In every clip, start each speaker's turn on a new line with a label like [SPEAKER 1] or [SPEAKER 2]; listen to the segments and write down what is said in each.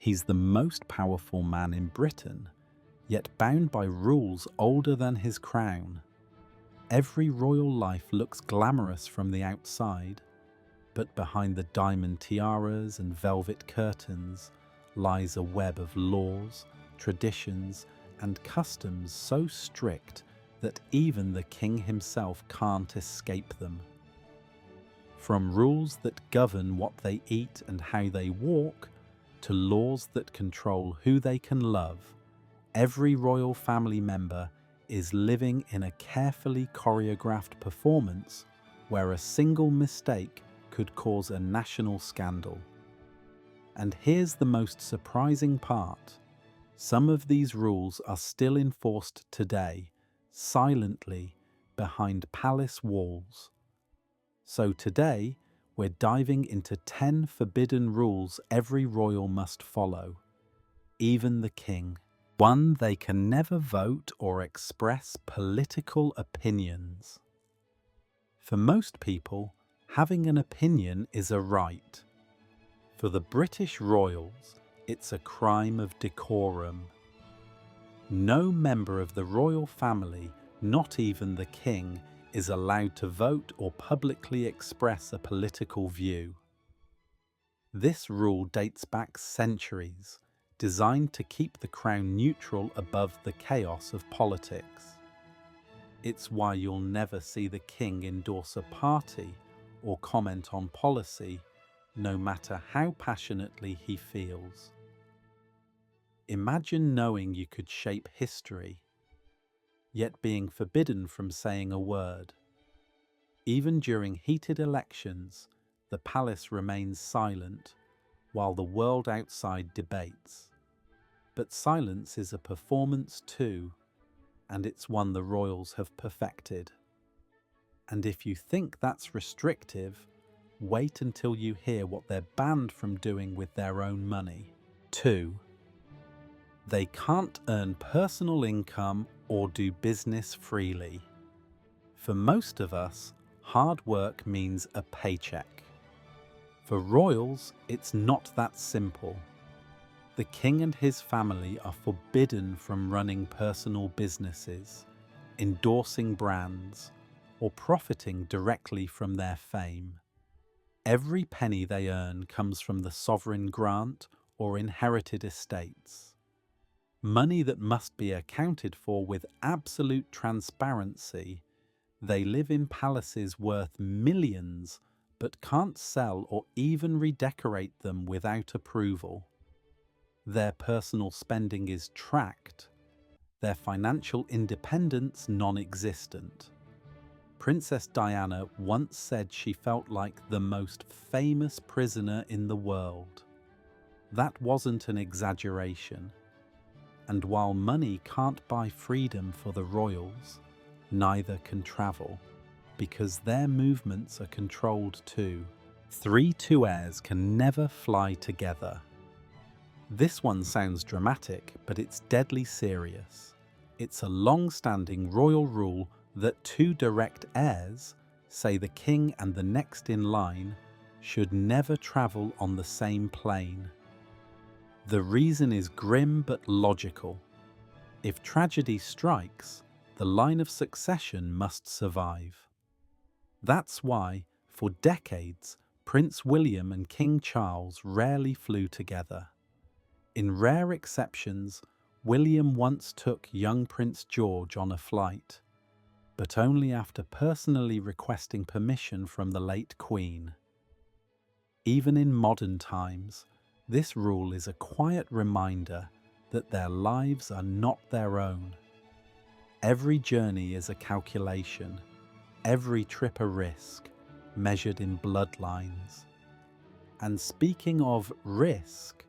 [SPEAKER 1] He's the most powerful man in Britain, yet bound by rules older than his crown. Every royal life looks glamorous from the outside, but behind the diamond tiaras and velvet curtains lies a web of laws, traditions, and customs so strict that even the king himself can't escape them. From rules that govern what they eat and how they walk, to laws that control who they can love, every royal family member is living in a carefully choreographed performance where a single mistake could cause a national scandal. And here's the most surprising part. Some of these rules are still enforced today, silently, behind palace walls. So today, we're diving into 10 forbidden rules every royal must follow, even the king. 1. They can never vote or express political opinions. For most people, having an opinion is a right. For the British royals, it's a crime of decorum. No member of the royal family, not even the king, is allowed to vote or publicly express a political view. This rule dates back centuries, designed to keep the crown neutral above the chaos of politics. It's why you'll never see the king endorse a party or comment on policy, no matter how passionately he feels. Imagine knowing you could shape history, yet being forbidden from saying a word. Even during heated elections, the palace remains silent, while the world outside debates. But silence is a performance too, and it's one the royals have perfected. And if you think that's restrictive, wait until you hear what they're banned from doing with their own money. 2. They can't earn personal income or do business freely. For most of us, hard work means a paycheck. For royals, it's not that simple. The king and his family are forbidden from running personal businesses, endorsing brands, or profiting directly from their fame. Every penny they earn comes from the sovereign grant or inherited estates. Money that must be accounted for with absolute transparency. They live in palaces worth millions, but can't sell or even redecorate them without approval. Their personal spending is tracked, their financial independence non-existent. Princess Diana once said she felt like the most famous prisoner in the world. That wasn't an exaggeration. And while money can't buy freedom for the royals, neither can travel, because their movements are controlled too. 3 two heirs can never fly together. This one sounds dramatic, but it's deadly serious. It's a long-standing royal rule that 2 direct heirs, say the king and the next in line, should never travel on the same plane. The reason is grim but logical. If tragedy strikes, the line of succession must survive. That's why, for decades, Prince William and King Charles rarely flew together. In rare exceptions, William once took young Prince George on a flight, but only after personally requesting permission from the late Queen. Even in modern times, this rule is a quiet reminder that their lives are not their own. Every journey is a calculation, every trip a risk, measured in bloodlines. And speaking of risk,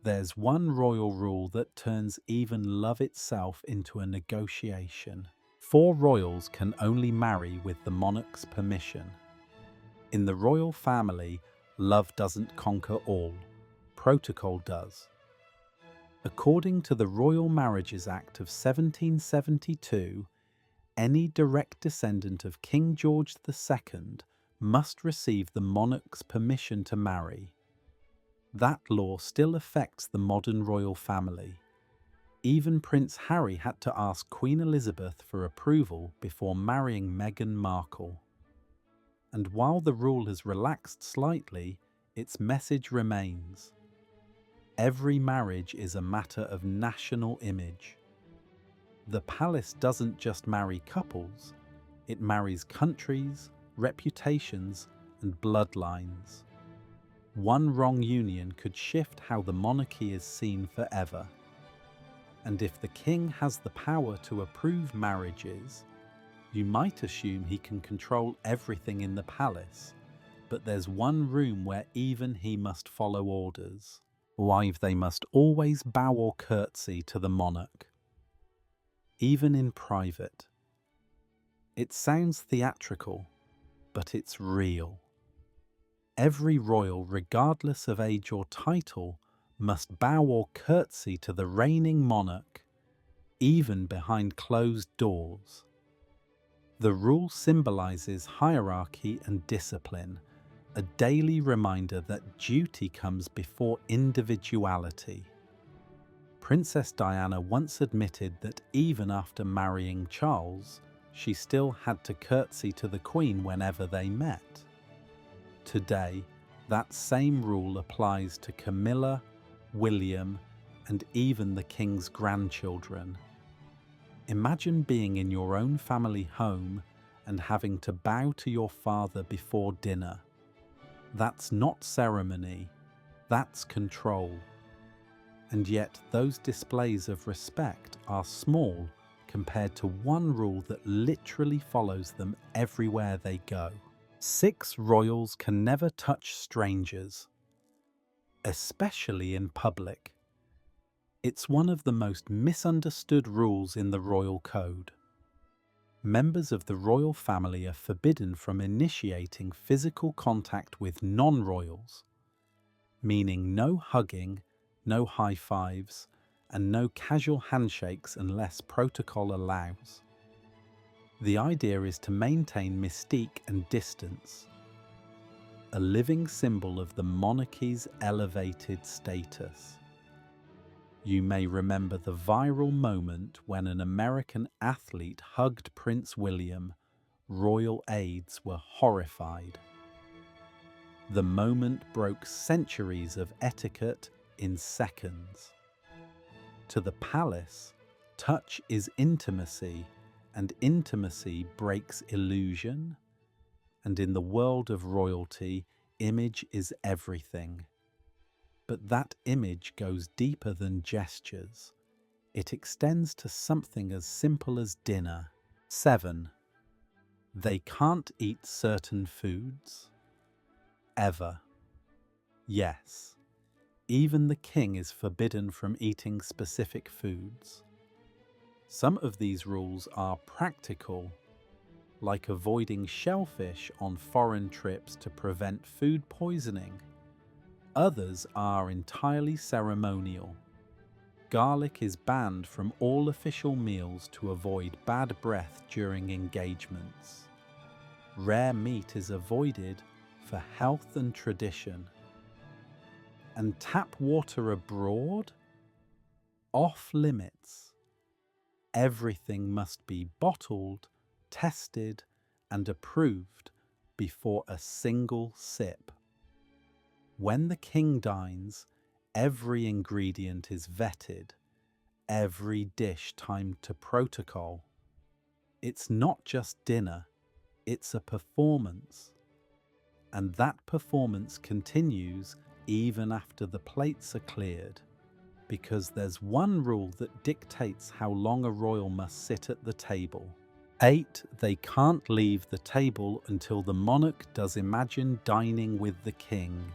[SPEAKER 1] there's one royal rule that turns even love itself into a negotiation. 4 royals can only marry with the monarch's permission. In the royal family, love doesn't conquer all. Protocol does. According to the Royal Marriages Act of 1772, any direct descendant of King George II must receive the monarch's permission to marry. That law still affects the modern royal family. Even Prince Harry had to ask Queen Elizabeth for approval before marrying Meghan Markle. And while the rule has relaxed slightly, its message remains. Every marriage is a matter of national image. The palace doesn't just marry couples, it marries countries, reputations, and bloodlines. One wrong union could shift how the monarchy is seen forever. And if the king has the power to approve marriages, you might assume he can control everything in the palace, but there's one room where even he must follow orders. Why they must always bow or curtsy to the monarch, even in private. It sounds theatrical, but it's real. Every royal, regardless of age or title, must bow or curtsy to the reigning monarch, even behind closed doors. The rule symbolizes hierarchy and discipline, a daily reminder that duty comes before individuality. Princess Diana once admitted that even after marrying Charles, she still had to curtsy to the Queen whenever they met. Today, that same rule applies to Camilla, William, and even the King's grandchildren. Imagine being in your own family home and having to bow to your father before dinner. That's not ceremony, that's control. And yet those displays of respect are small compared to one rule that literally follows them everywhere they go. 6 royals can never touch strangers, especially in public. It's one of the most misunderstood rules in the royal code. Members of the royal family are forbidden from initiating physical contact with non-royals, meaning no hugging, no high fives, and no casual handshakes unless protocol allows. The idea is to maintain mystique and distance, a living symbol of the monarchy's elevated status. You may remember the viral moment when an American athlete hugged Prince William. Royal aides were horrified. The moment broke centuries of etiquette in seconds. To the palace, touch is intimacy, and intimacy breaks illusion. And in the world of royalty, image is everything. But that image goes deeper than gestures. It extends to something as simple as dinner. 7. They can't eat certain foods. Ever. Yes, even the king is forbidden from eating specific foods. Some of these rules are practical, like avoiding shellfish on foreign trips to prevent food poisoning. Others are entirely ceremonial. Garlic is banned from all official meals to avoid bad breath during engagements. Rare meat is avoided for health and tradition. And tap water abroad? Off limits. Everything must be bottled, tested, and approved before a single sip. When the king dines, every ingredient is vetted, every dish timed to protocol. It's not just dinner, it's a performance. And that performance continues even after the plates are cleared, because there's one rule that dictates how long a royal must sit at the table. 8. They can't leave the table until the monarch does imagine dining with the king,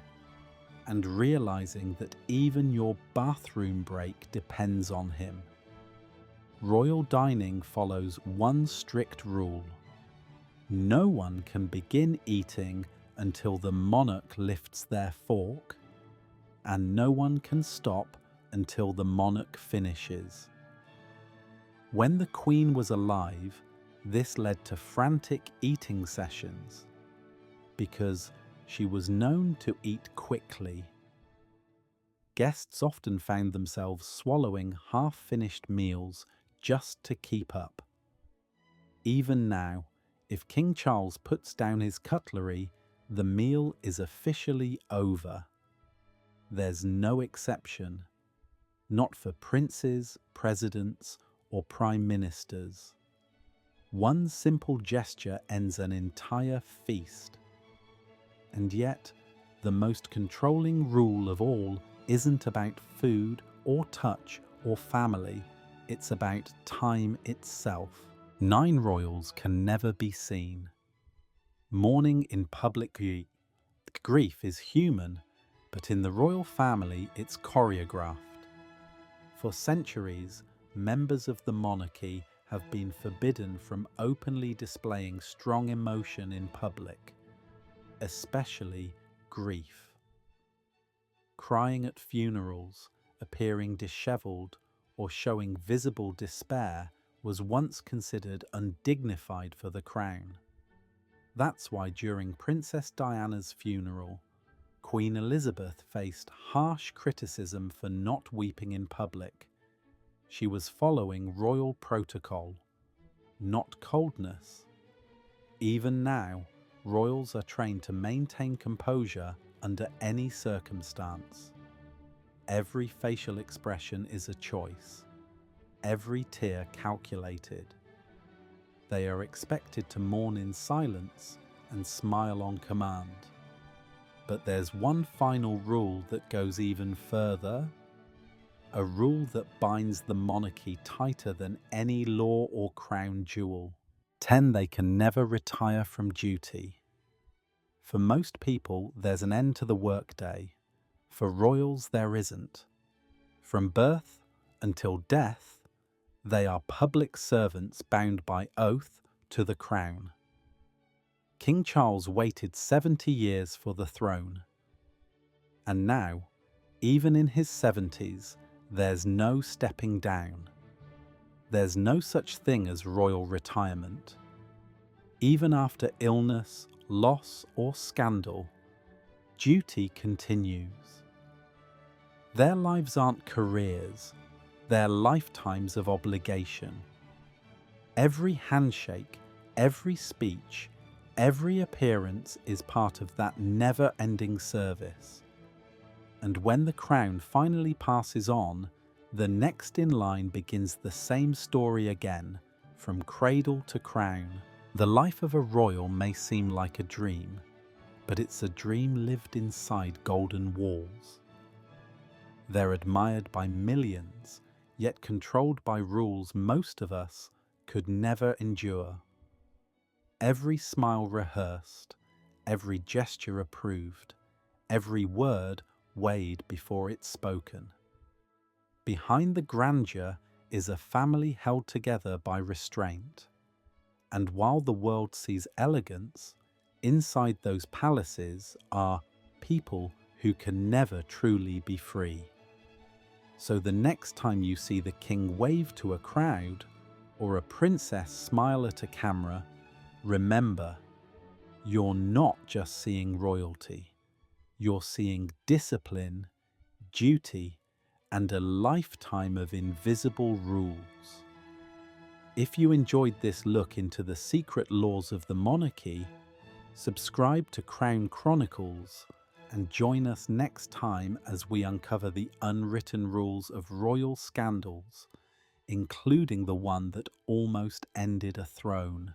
[SPEAKER 1] and realizing that even your bathroom break depends on him. Royal dining follows one strict rule. No one can begin eating until the monarch lifts their fork, and no one can stop until the monarch finishes. When the Queen was alive, this led to frantic eating sessions, because she was known to eat quickly. Guests often found themselves swallowing half-finished meals just to keep up. Even now, if King Charles puts down his cutlery, the meal is officially over. There's no exception, not for princes, presidents, or prime ministers. One simple gesture ends an entire feast. And yet, the most controlling rule of all isn't about food or touch or family, it's about time itself. 9 royals can never be seen. Mourning in public grief is human, but in the royal family it's choreographed. For centuries, members of the monarchy have been forbidden from openly displaying strong emotion in public, especially grief. Crying at funerals, appearing disheveled, or showing visible despair was once considered undignified for the crown. That's why during Princess Diana's funeral, Queen Elizabeth faced harsh criticism for not weeping in public. She was following royal protocol, not coldness. Even now, royals are trained to maintain composure under any circumstance. Every facial expression is a choice, every tear calculated. They are expected to mourn in silence and smile on command. But there's one final rule that goes even further, a rule that binds the monarchy tighter than any law or crown jewel. 10. They can never retire from duty. For most people, there's an end to the workday. For royals, there isn't. From birth until death, they are public servants bound by oath to the crown. King Charles waited 70 years for the throne. And now, even in his 70s, there's no stepping down. There's no such thing as royal retirement. Even after illness, loss, or scandal, duty continues. Their lives aren't careers, they're lifetimes of obligation. Every handshake, every speech, every appearance is part of that never-ending service. And when the crown finally passes on, the next in line begins the same story again, from cradle to crown. The life of a royal may seem like a dream, but it's a dream lived inside golden walls. They're admired by millions, yet controlled by rules most of us could never endure. Every smile rehearsed, every gesture approved, every word weighed before it's spoken. Behind the grandeur is a family held together by restraint. And while the world sees elegance, inside those palaces are people who can never truly be free. So the next time you see the king wave to a crowd or a princess smile at a camera, remember, you're not just seeing royalty. You're seeing discipline, duty, and a lifetime of invisible rules. If you enjoyed this look into the secret laws of the monarchy, subscribe to Crown Chronicles and join us next time as we uncover the unwritten rules of royal scandals, including the one that almost ended a throne.